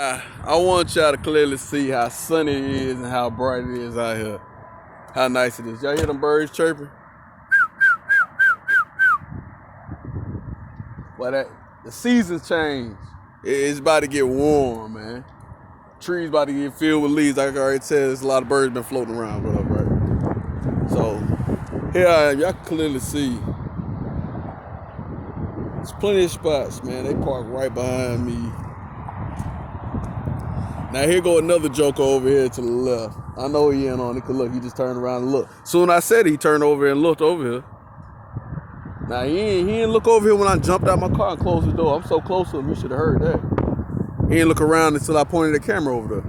I want y'all to clearly see how sunny it is and how bright it is out here. How nice it is. Y'all hear them birds chirping? Well, the seasons change. It's about to get warm, man. Trees about to get filled with leaves. Like I already said, there's a lot of birds been floating around, right? So here I am. Y'all can clearly see. There's plenty of spots, man. They park right behind me. Now here go another joker over here to the left. I know he ain't on it, cause look, he just turned around and looked. Soon I said he turned over and looked over here. Now he ain't look over here when I jumped out my car and closed the door. I'm so close to him, he should have heard that. He didn't look around until I pointed the camera over there.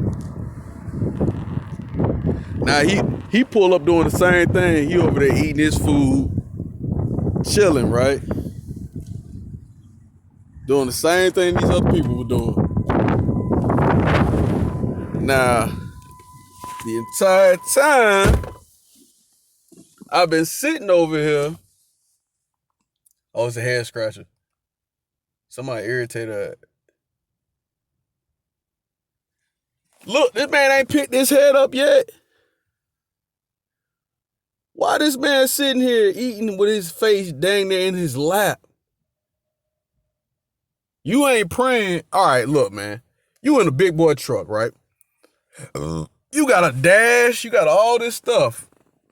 Now he pulled up doing the same thing. He over there eating his food, chilling, right? Doing the same thing these other people were doing. Now, the entire time I've been sitting over here. Oh, it's a head scratcher. Somebody irritated. Look, this man ain't picked his head up yet. Why this man sitting here eating with his face dang near in his lap? You ain't praying. All right, look, man. You in a big boy truck, right? You got a dash. You got all this stuff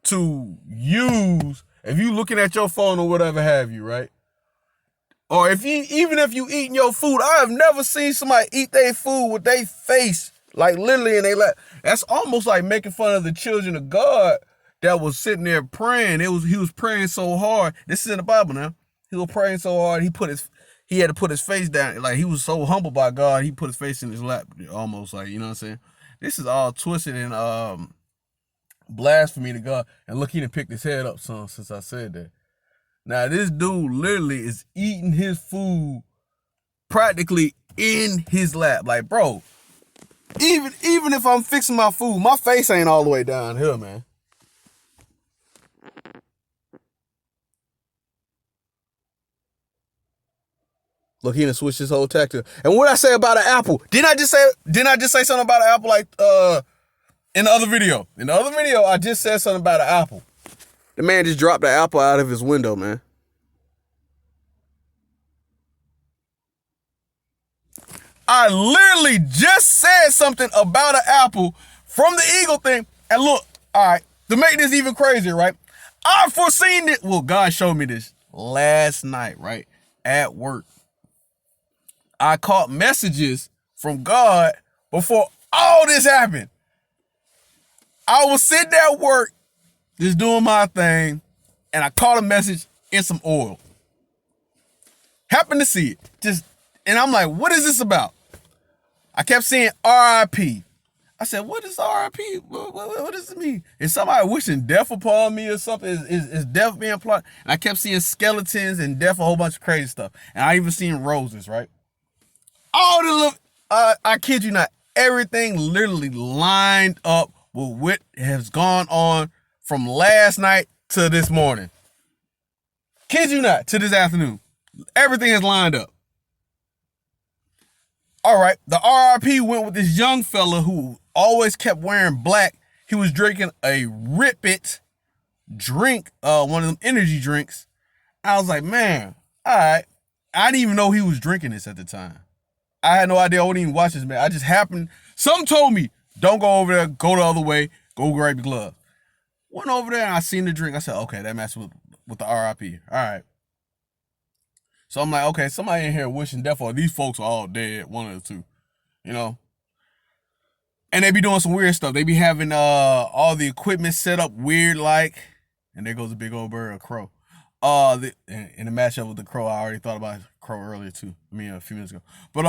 to use if you looking at your phone or whatever have you, right? Or even if you eating your food, I have never seen somebody eat their food with their face like literally in their lap. That's almost like making fun of the children of God that was sitting there praying. He was praying so hard. This is in the Bible now. He was praying so hard he had to put his face down. Like he was so humbled by God, he put his face in his lap, almost like, you know what I'm saying? This is all twisted and blasphemy to God. And look, he done picked his head up some since I said that. Now this dude literally is eating his food practically in his lap. Like, bro, even if I'm fixing my food, my face ain't all the way down here, man. Look, he done switched his whole tactic. And what I say about an apple? Didn't I just say something about an apple like in the other video? In the other video, I just said something about an apple. The man just dropped the apple out of his window, man. I literally just said something about an apple from the eagle thing. And look, all right, to make this even crazier, right? I foreseen it. Well, God showed me this last night, right? At work. I caught messages from God before all this happened. I was sitting at work, just doing my thing, and I caught a message in some oil. Happened to see it. And I'm like, what is this about? I kept seeing RIP. I said, what is RIP? What does it mean? Is somebody wishing death upon me or something? Is death being plotted? And I kept seeing skeletons and death, a whole bunch of crazy stuff. And I even seen roses, right? All the I kid you not, everything literally lined up with what has gone on from last night to this morning. Kid you not, to this afternoon. Everything is lined up. All right, the RIP went with this young fella who always kept wearing black. He was drinking a Rip It drink, one of them energy drinks. I was like, man, all right. I didn't even know he was drinking this at the time. I had no idea. I wouldn't even watch this, man. I just happened. Something told me, don't go over there. Go the other way. Go grab your glove. Went over there and I seen the drink. I said, okay, that matches with the RIP. All right. So I'm like, okay, somebody in here wishing death on these folks are all dead. One of the two, you know. And they be doing some weird stuff. They be having all the equipment set up weird like. And there goes a big old bird, a crow. In the matchup with the crow, I already thought about crow earlier too. I mean, a few minutes ago. But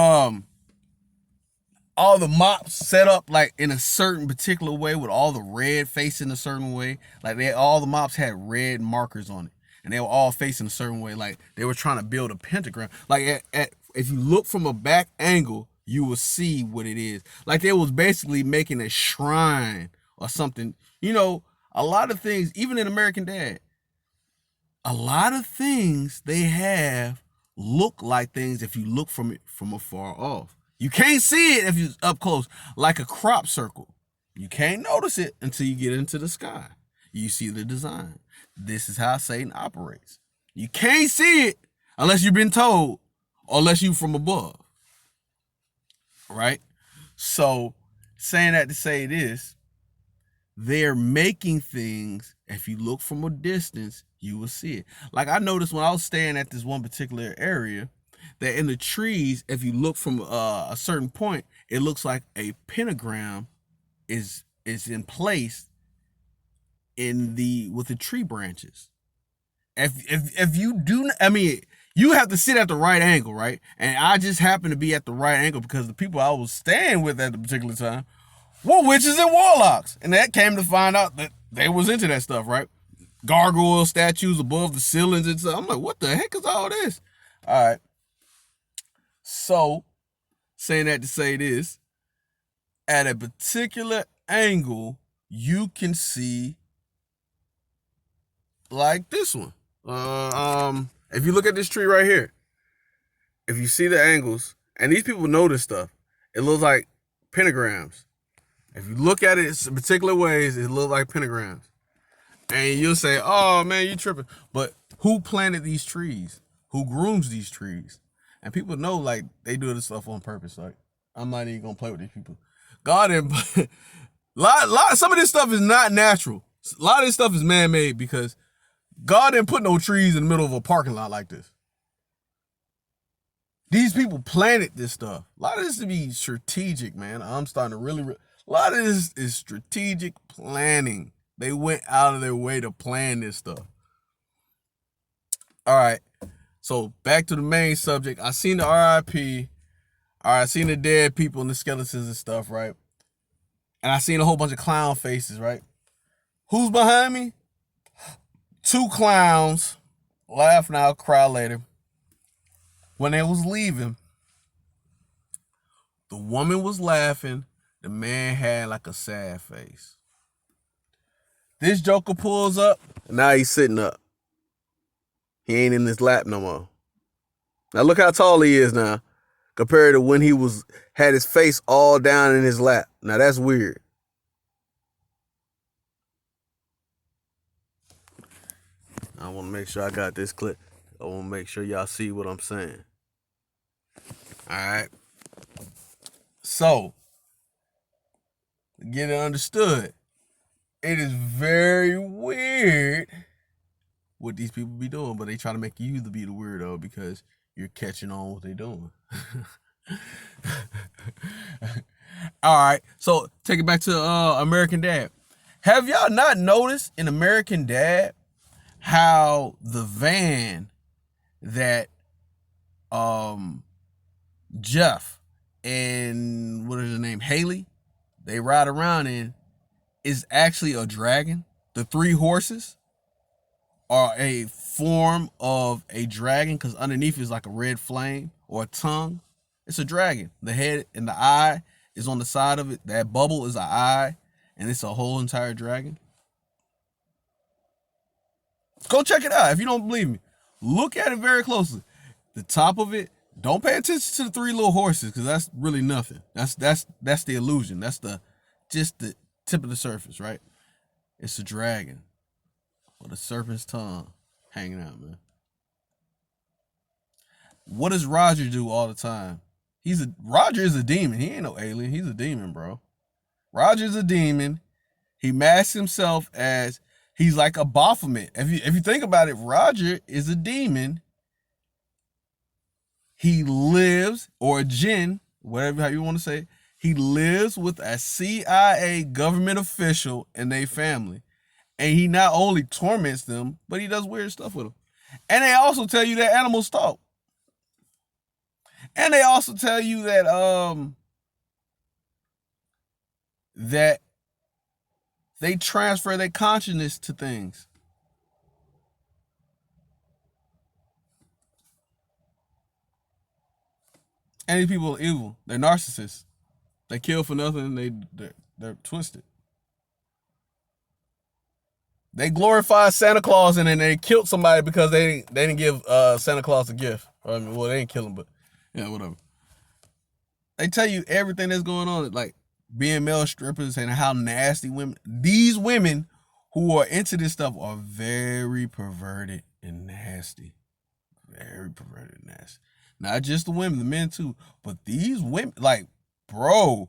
all the mops set up like in a certain particular way with all the red facing a certain way. Like all the mops had red markers on it, and they were all facing a certain way. Like they were trying to build a pentagram. Like if you look from a back angle, you will see what it is. Like they was basically making a shrine or something. You know, a lot of things, even in American Dad, a lot of things they have look like things if you look from afar off. You can't see it if you're up close, like a crop circle. You can't notice it until you get into the sky. You see the design. This is how Satan operates. You can't see it unless you've been told, or unless you're from above. Right? So, saying that to say this, they're making things, if you look from a distance, you will see it. Like I noticed when I was staying at this one particular area, that in the trees, if you look from a certain point, it looks like a pentagram is in place with the tree branches. If you do, I mean, you have to sit at the right angle, right? And I just happened to be at the right angle because the people I was staying with at the particular time were witches and warlocks, and that came to find out that they was into that stuff, right? Gargoyle statues above the ceilings and stuff. I'm like, what the heck is all this? All right. So, saying that to say this, at a particular angle, you can see like this one. If you look at this tree right here, if you see the angles, and these people know this stuff, it looks like pentagrams. If you look at it in particular ways, it looks like pentagrams. And you'll say, oh man, you tripping. But who planted these trees? Who grooms these trees? And people know, like, they do this stuff on purpose. Like, I'm not even gonna play with these people. God didn't. Some of this stuff is not natural. A lot of this stuff is man-made because God didn't put no trees in the middle of a parking lot like this. These people planted this stuff. A lot of this to be strategic, man. I'm starting to really. A lot of this is strategic planning. They went out of their way to plan this stuff. All right. So back to the main subject. I seen the RIP. All right, I seen the dead people and the skeletons and stuff, right? And I seen a whole bunch of clown faces, right? Who's behind me? 2 clowns. Laugh now, cry later. When they was leaving, the woman was laughing. The man had like a sad face. This joker pulls up, and now he's sitting up. He ain't in his lap no more. Now look how tall he is now, compared to when he had his face all down in his lap. Now that's weird. I want to make sure I got this clip. I want to make sure y'all see what I'm saying. All right. So, to get it understood, it is very weird what these people be doing, but they try to make you to be the weirdo because you're catching on what they're doing. All right, so take it back to American Dad. Have y'all not noticed in American Dad how the van that Jeff and what is his name, Haley, they ride around in is actually a dragon? The 3 horses are a form of a dragon because underneath is like a red flame or a tongue. It's a dragon. The head and the eye is on the side of it. That bubble is an eye, and it's a whole entire dragon. Go check it out if you don't believe me. Look at it very closely. The top of it, don't pay attention to the 3 little horses because that's really nothing. That's the illusion. That's just the tip of the surface, right? It's a dragon with a serpent's tongue hanging out, man. What does Roger do all the time? Roger is a demon. He ain't no alien. He's a demon, bro. Roger's a demon. He masks himself as he's like a Baphomet. If you think about it, Roger is a demon. He lives, or a jinn, whatever how you want to say, he lives with a CIA government official and their family. And he not only torments them, but he does weird stuff with them. And they also tell you that animals talk. And they also tell you that that they transfer their consciousness to things. And these people are evil. They're narcissists. They kill for nothing. They're twisted. They glorify Santa Claus and then they killed somebody because they didn't give Santa Claus a gift. I mean, well, they didn't kill him, but yeah, whatever. They tell you everything that's going on, like being male strippers and how nasty women. These women who are into this stuff are very perverted and nasty. Very perverted and nasty. Not just the women, the men too. But these women, like, bro.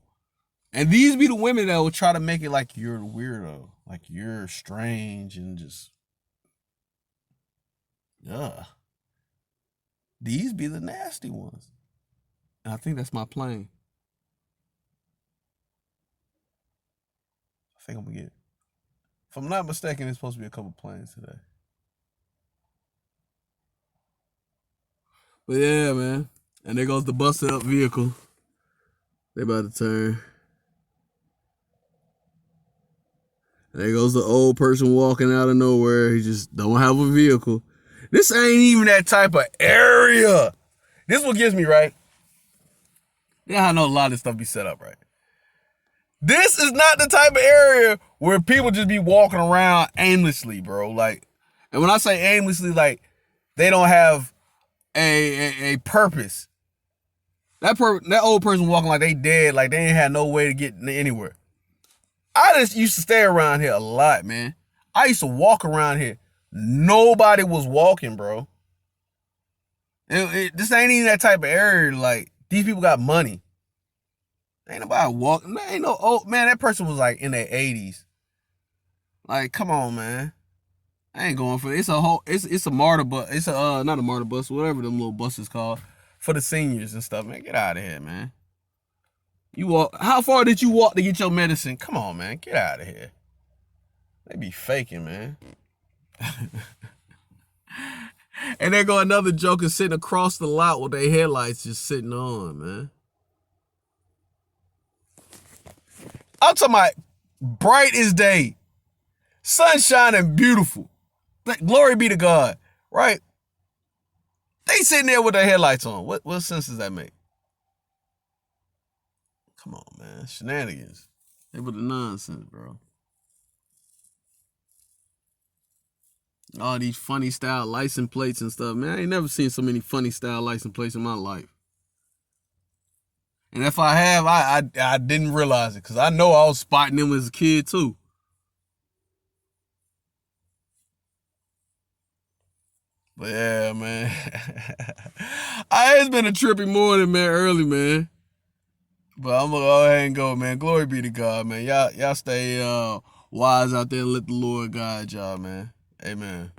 And these be the women that will try to make it like you're the weirdo. Like you're strange and just, ugh. These be the nasty ones. And I think that's my plane. I think I'm gonna get it. If I'm not mistaken, there's supposed to be a couple planes today. But yeah, man. And there goes the busted up vehicle. They about to turn. And there goes the old person walking out of nowhere. He just don't have a vehicle. This ain't even that type of area. This what gets me, right? Yeah, I know a lot of this stuff be set up, right? This is not the type of area where people just be walking around aimlessly, bro. Like, and when I say aimlessly, like, they don't have a purpose. That old person walking like they dead, like they ain't had no way to get anywhere. I just used to stay around here a lot, man. I used to walk around here. Nobody was walking, bro. This ain't even that type of area. Like, these people got money. Ain't nobody walking. Ain't no old man. That person was like in their 80s. Like, come on, man. I ain't going for it. It's a martyr bus. It's a not a martyr bus, whatever them little buses called for the seniors and stuff, man. Get out of here, man. You walk. How far did you walk to get your medicine? Come on, man. Get out of here. They be faking, man. And there go another joker sitting across the lot with their headlights just sitting on, man. I'm talking about bright as day. Sunshine and beautiful. Glory be to God, right? They sitting there with their headlights on. What sense does that make? Come on, man. Shenanigans. They were the nonsense, bro. All these funny style license plates and stuff, man. I ain't never seen so many funny style license plates in my life. And if I have, I didn't realize it because I know I was spotting them as a kid too. But yeah, man. It's been a trippy morning, man, early, man. But I'm gonna go ahead and go, man. Glory be to God, man. Y'all stay wise out there and let the Lord guide y'all, man. Amen.